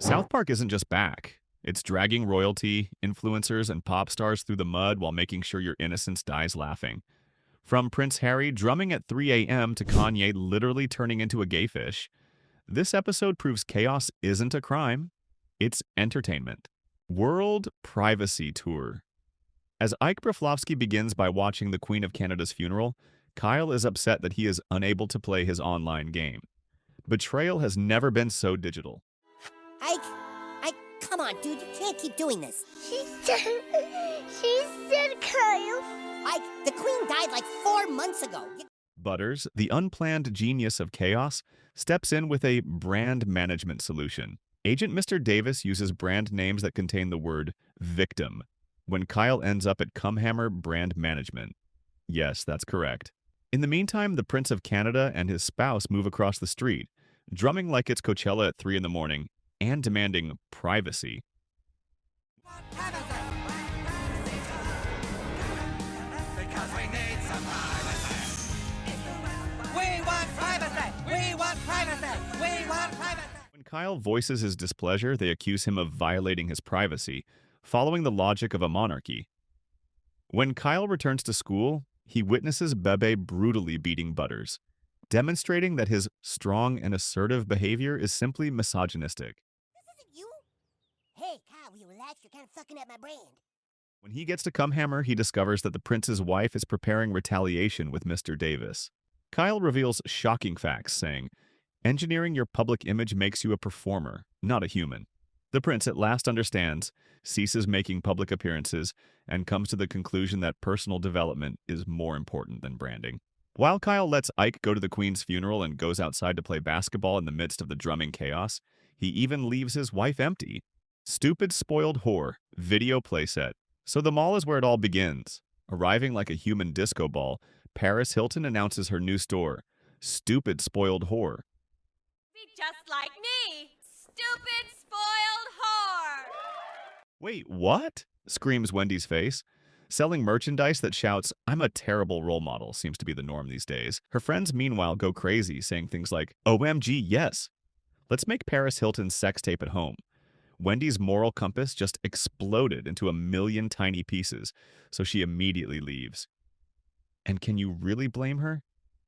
South Park isn't just back. It's dragging royalty, influencers, and pop stars through the mud while making sure your innocence dies laughing. From Prince Harry drumming at 3 a.m. to Kanye literally turning into a gay fish, this episode proves chaos isn't a crime, it's entertainment. World Privacy Tour. As Ike Broflovsky begins by watching the Queen of Canada's funeral, Kyle is upset that he is unable to play his online game. Betrayal has never been so digital. Ike, come on, dude, you can't keep doing this. She's dead, Kyle. Ike, the Queen died like 4 months ago. Butters, the unplanned genius of chaos, steps in with a brand management solution. Agent Mr. Davis uses brand names that contain the word victim when Kyle ends up at Cumhammer Brand Management. Yes, that's correct. In the meantime, the Prince of Canada and his spouse move across the street, drumming like it's Coachella at 3 in the morning and demanding privacy. Because we need some privacy. We want privacy. We want privacy. We want privacy. When Kyle voices his displeasure, they accuse him of violating his privacy, following the logic of a monarchy. When Kyle returns to school, he witnesses Bebe brutally beating Butters, demonstrating that his strong and assertive behavior is simply misogynistic. This isn't you? Hey, Kyle, will you relax? You're kind of sucking at my brand. When he gets to Cumhammer, he discovers that the prince's wife is preparing retaliation with Mr. Davis. Kyle reveals shocking facts, saying, "Engineering your public image makes you a performer, not a human." The prince at last understands, ceases making public appearances, and comes to the conclusion that personal development is more important than branding. While Kyle lets Ike go to the Queen's funeral and goes outside to play basketball in the midst of the drumming chaos, he even leaves his wife empty. Stupid spoiled whore, video playset. So the mall is where it all begins. Arriving like a human disco ball, Paris Hilton announces her new store, Stupid Spoiled Whore. Be just like me, stupid spoiled whore. Wait, what? Screams Wendy's face. Selling merchandise that shouts, "I'm a terrible role model," seems to be the norm these days. Her friends, meanwhile, go crazy, saying things like, "OMG, yes! Let's make Paris Hilton's sex tape at home." Wendy's moral compass just exploded into a million tiny pieces, so she immediately leaves. And can you really blame her?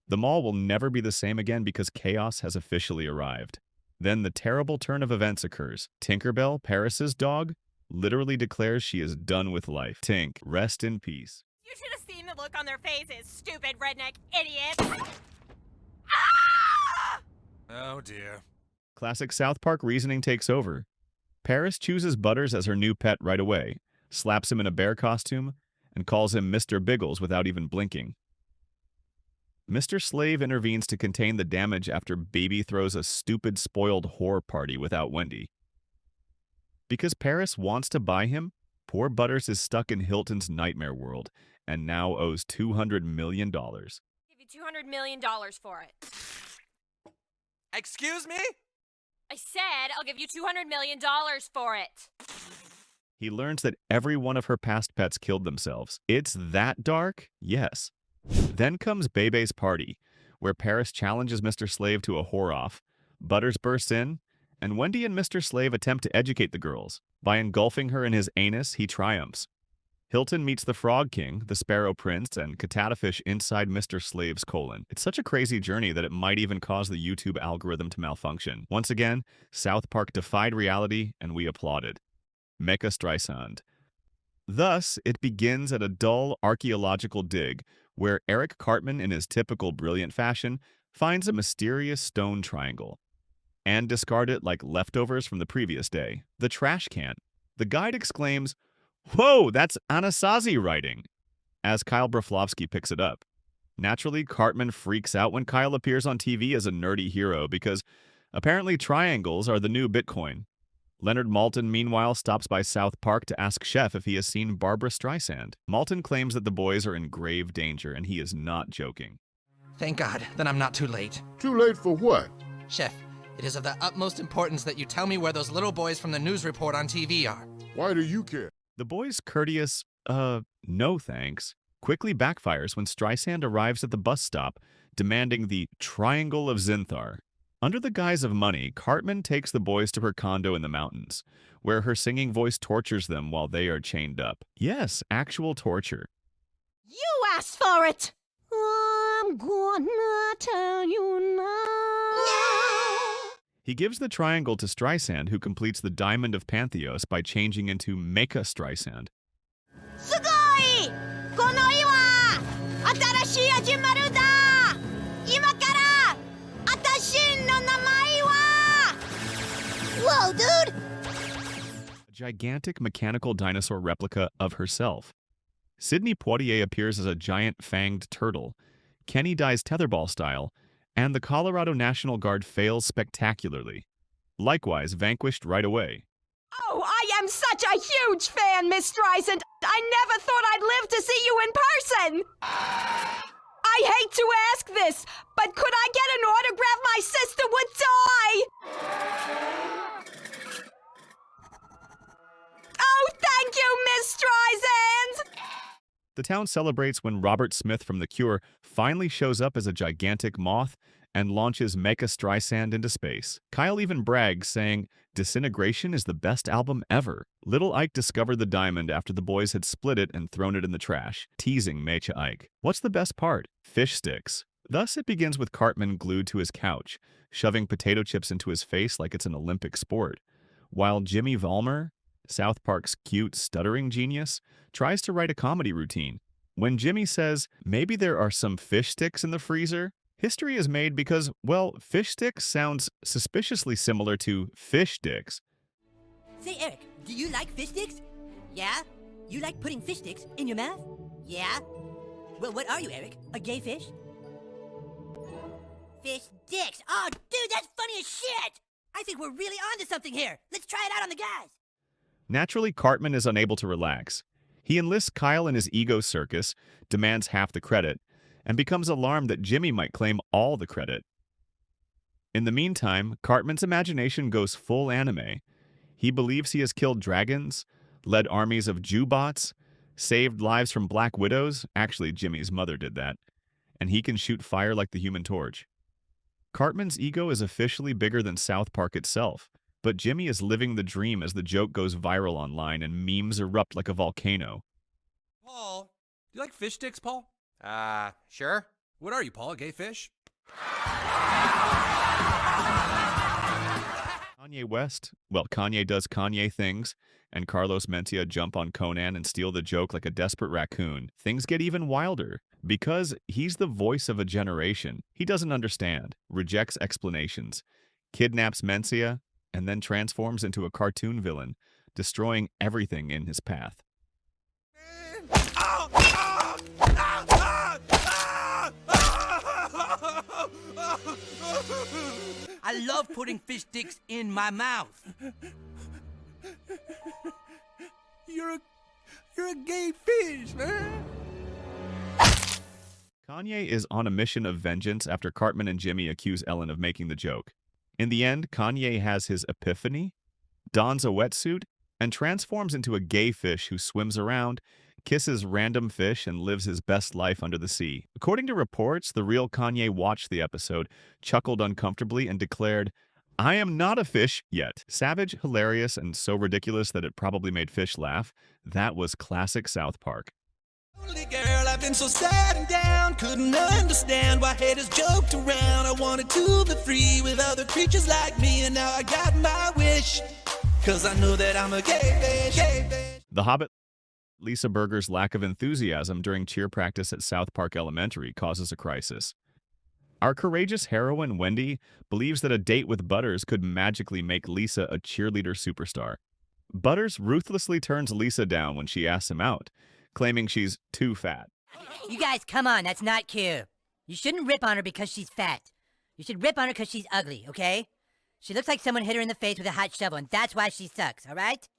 The mall will never be the same again because chaos has officially arrived. Then the terrible turn of events occurs. Tinkerbell, Paris's dog, literally declares she is done with life. Tink, rest in peace. You should have seen the look on their faces, stupid redneck idiot. Ah! Oh dear. Classic South Park reasoning takes over. Paris chooses Butters as her new pet right away, slaps him in a bear costume, and calls him Mr. Biggles without even blinking. Mr. Slave intervenes to contain the damage after Baby throws a stupid spoiled whore party without Wendy. Because Paris wants to buy him, poor Butters is stuck in Hilton's nightmare world and now owes $200 million. I'll give you $200 million for it. Excuse me? I said I'll give you $200 million for it. He learns that every one of her past pets killed themselves. It's that dark? Yes. Then comes Bebe's party, where Paris challenges Mr. Slave to a whore-off, Butters bursts in, and Wendy and Mr. Slave attempt to educate the girls. By engulfing her in his anus, he triumphs. Hilton meets the Frog King, the Sparrow Prince, and Catatafish inside Mr. Slave's colon. It's such a crazy journey that it might even cause the YouTube algorithm to malfunction. Once again, South Park defied reality, and we applauded. Mecha Streisand. Thus, it begins at a dull archaeological dig, where Eric Cartman, in his typical brilliant fashion, finds a mysterious stone triangle and discard it like leftovers from the previous day. The trash can. The guide exclaims, "Whoa, that's Anasazi writing," as Kyle Broflovsky picks it up. Naturally, Cartman freaks out when Kyle appears on TV as a nerdy hero because apparently triangles are the new Bitcoin. Leonard Maltin, meanwhile, stops by South Park to ask Chef if he has seen Barbra Streisand. Maltin claims that the boys are in grave danger, and he is not joking. Thank God, then I'm not too late. Too late for what? Chef, it is of the utmost importance that you tell me where those little boys from the news report on TV are. Why do you care? The boy's courteous, no thanks, quickly backfires when Streisand arrives at the bus stop, demanding the Triangle of Zinthar. Under the guise of money, Cartman takes the boys to her condo in the mountains, where her singing voice tortures them while they are chained up. Yes, actual torture. You asked for it! I'm gonna tell you now. He gives the triangle to Streisand, who completes the diamond of Pantheos by changing into Mecha Streisand. Sugoi! この日は新しい始まるだ! 今から私の名前は Whoa, dude! A gigantic mechanical dinosaur replica of herself. Sidney Poitier appears as a giant fanged turtle. Kenny dies tetherball style, and the Colorado National Guard fails spectacularly. Likewise, vanquished right away. Oh, I am such a huge fan, Miss Streisand! I never thought I'd live to see you in person! I hate to ask this, but could I get an autograph? My sister would die! Oh, thank you, Miss Streisand! The town celebrates when Robert Smith from The Cure finally shows up as a gigantic moth and launches Mecha Streisand into space. Kyle even brags, saying, "Disintegration is the best album ever." Little Ike discovered the diamond after the boys had split it and thrown it in the trash, teasing Mecha Ike. What's the best part? Fish sticks. Thus, it begins with Cartman glued to his couch, shoving potato chips into his face like it's an Olympic sport, while Jimmy Valmer, South Park's cute, stuttering genius, tries to write a comedy routine. When Jimmy says, maybe there are some fish sticks in the freezer, history is made because, well, fish sticks sounds suspiciously similar to fish dicks. Say, Eric, do you like fish sticks? Yeah? You like putting fish sticks in your mouth? Yeah? Well, what are you, Eric? A gay fish? Fish dicks! Oh, dude, that's funny as shit! I think we're really onto something here. Let's try it out on the guys. Naturally, Cartman is unable to relax. He enlists Kyle in his ego circus, demands half the credit, and becomes alarmed that Jimmy might claim all the credit. In the meantime, Cartman's imagination goes full anime. He believes he has killed dragons, led armies of Jew-bots, saved lives from Black Widows, actually Jimmy's mother did that, and he can shoot fire like the Human Torch. Cartman's ego is officially bigger than South Park itself, but Jimmy is living the dream as the joke goes viral online and memes erupt like a volcano. Paul, do you like fish sticks, Paul? Sure. What are you, Paul, a gay fish? Kanye West? Well, Kanye does Kanye things, and Carlos Mencia jump on Conan and steal the joke like a desperate raccoon. Things get even wilder. Because he's the voice of a generation, he doesn't understand, rejects explanations, kidnaps Mencia, and then transforms into a cartoon villain, destroying everything in his path. I love putting fish sticks in my mouth. You're a gay fish, man. Kanye is on a mission of vengeance after Cartman and Jimmy accuse Ellen of making the joke. In the end, Kanye has his epiphany, dons a wetsuit, and transforms into a gay fish who swims around, kisses random fish, and lives his best life under the sea. According to reports, the real Kanye watched the episode, chuckled uncomfortably, and declared, "I am not a fish yet." Savage, hilarious, and so ridiculous that it probably made fish laugh. That was classic South Park. Only girl, I've been so sad and down, couldn't understand why haters joked around. I wanted to be free with other creatures like me, and now I got my wish, 'cause I know that I'm a gay fish, gay fish. The Hobbit. Lisa Berger's lack of enthusiasm during cheer practice at South Park Elementary causes a crisis. Our courageous heroine, Wendy, believes that a date with Butters could magically make Lisa a cheerleader superstar. Butters ruthlessly turns Lisa down when she asks him out, claiming she's too fat. You guys, come on, that's not cute. You shouldn't rip on her because she's fat. You should rip on her because she's ugly, okay? She looks like someone hit her in the face with a hot shovel, and that's why she sucks, alright?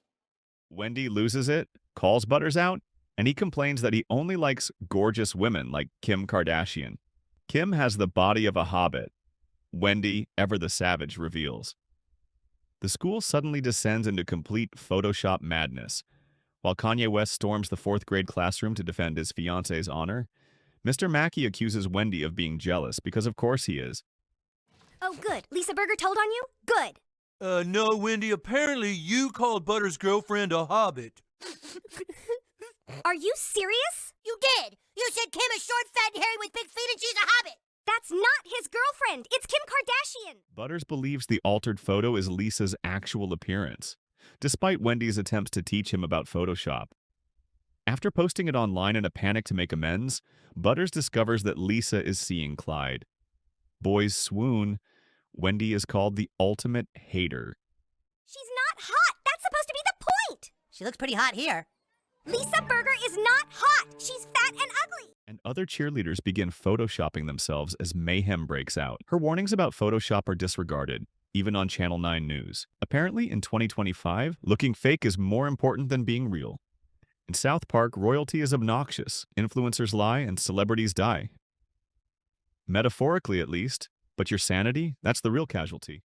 Wendy loses it, calls Butters out, and he complains that he only likes gorgeous women like Kim Kardashian. Kim has the body of a hobbit. Wendy, ever the savage, reveals. The school suddenly descends into complete Photoshop madness. While Kanye West storms the 4th grade classroom to defend his fiance's honor, Mr. Mackey accuses Wendy of being jealous because of course he is. Oh, good. Lisa Berger told on you? Good. No, Wendy, apparently you called Butter's girlfriend a hobbit. Are you serious? You did! You said Kim is short, fat, and hairy with big feet and she's a hobbit! That's not his girlfriend. It's Kim Kardashian. Butters believes the altered photo is Lisa's actual appearance, despite Wendy's attempts to teach him about Photoshop. After posting it online in a panic to make amends, Butters discovers that Lisa is seeing Clyde. Boys swoon. Wendy is called the ultimate hater. She's not hot. That's supposed to be the point. She looks pretty hot here. Lisa Berger is not hot. She's fat and ugly. And other cheerleaders begin photoshopping themselves as mayhem breaks out. Her warnings about Photoshop are disregarded, even on Channel 9 News. Apparently, in 2025, looking fake is more important than being real. In South Park, royalty is obnoxious, influencers lie, and celebrities die. Metaphorically, at least, but your sanity, that's the real casualty.